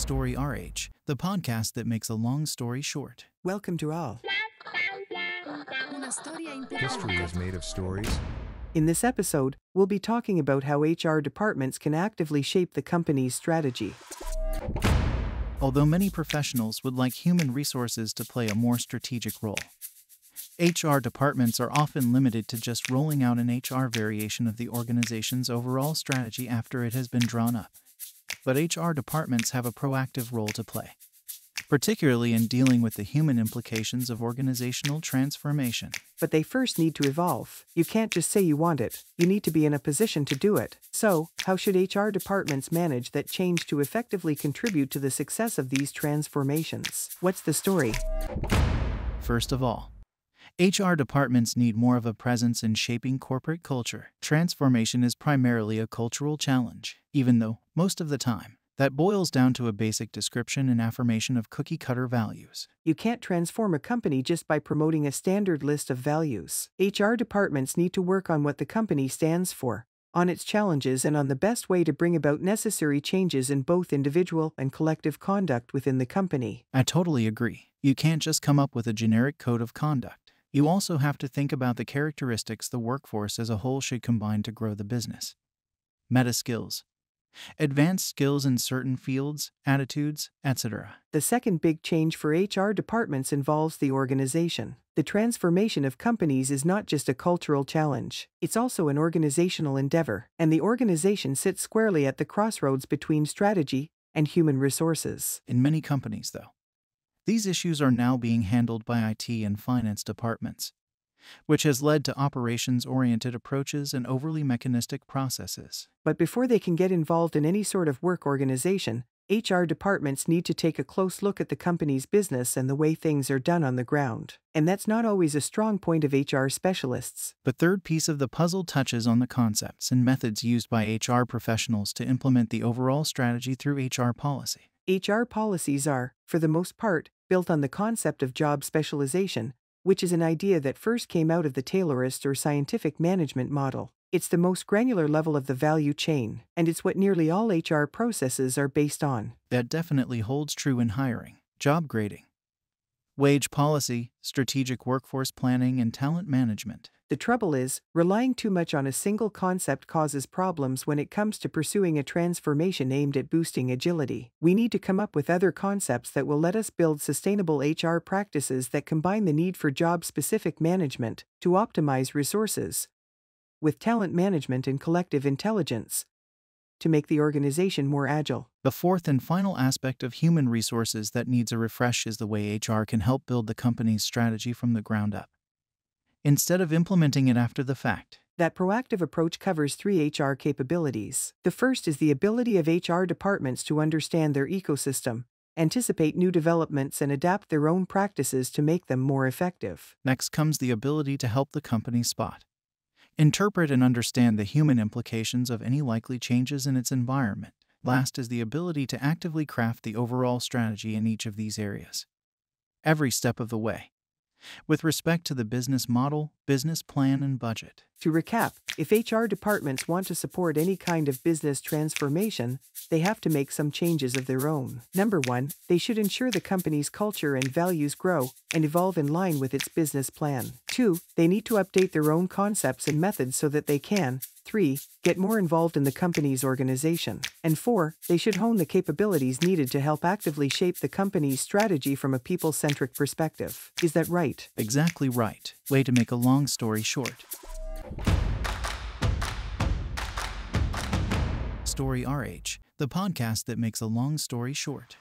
Story RH, the podcast that makes a long story short. Welcome to all. History is made of stories. In this episode, we'll be talking about how HR departments can actively shape the company's strategy. Although many professionals would like human resources to play a more strategic role, HR departments are often limited to just rolling out an HR variation of the organization's overall strategy after it has been drawn up. But HR departments have a proactive role to play, particularly in dealing with the human implications of organizational transformation. But they first need to evolve. You can't just say you want it. You need to be in a position to do it. So, how should HR departments manage that change to effectively contribute to the success of these transformations? What's the story? First of all, HR departments need more of a presence in shaping corporate culture. Transformation is primarily a cultural challenge, even though, most of the time, that boils down to a basic description and affirmation of cookie-cutter values. You can't transform a company just by promoting a standard list of values. HR departments need to work on what the company stands for, on its challenges, and on the best way to bring about necessary changes in both individual and collective conduct within the company. I totally agree. You can't just come up with a generic code of conduct. You also have to think about the characteristics the workforce as a whole should combine to grow the business. Meta skills, advanced skills in certain fields, attitudes, etc. The second big change for HR departments involves the organization. The transformation of companies is not just a cultural challenge, it's also an organizational endeavor, and the organization sits squarely at the crossroads between strategy and human resources. In many companies, though, these issues are now being handled by IT and finance departments, which has led to operations-oriented approaches and overly mechanistic processes. But before they can get involved in any sort of work organization, HR departments need to take a close look at the company's business and the way things are done on the ground. And that's not always a strong point of HR specialists. The third piece of the puzzle touches on the concepts and methods used by HR professionals to implement the overall strategy through HR policy. HR policies are, for the most part, built on the concept of job specialization, which is an idea that first came out of the Taylorist or scientific management model. It's the most granular level of the value chain, and it's what nearly all HR processes are based on. That definitely holds true in hiring, job grading, wage policy, strategic workforce planning, and talent management. The trouble is, relying too much on a single concept causes problems when it comes to pursuing a transformation aimed at boosting agility. We need to come up with other concepts that will let us build sustainable HR practices that combine the need for job-specific management to optimize resources with talent management and collective intelligence to make the organization more agile. The fourth and final aspect of human resources that needs a refresh is the way HR can help build the company's strategy from the ground up, instead of implementing it after the fact. That proactive approach covers three HR capabilities. The first is the ability of HR departments to understand their ecosystem, anticipate new developments, and adapt their own practices to make them more effective. Next comes the ability to help the company spot, interpret, and understand the human implications of any likely changes in its environment. Last is the ability to actively craft the overall strategy in each of these areas, every step of the way, with respect to the business model, business plan, and budget. To recap, if HR departments want to support any kind of business transformation, they have to make some changes of their own. Number one, they should ensure the company's culture and values grow and evolve in line with its business plan. 2, they need to update their own concepts and methods so that they can. 3, get more involved in the company's organization. And 4, they should hone the capabilities needed to help actively shape the company's strategy from a people-centric perspective. Is that right? Exactly right. Way to make a long story short. Story RH, the podcast that makes a long story short.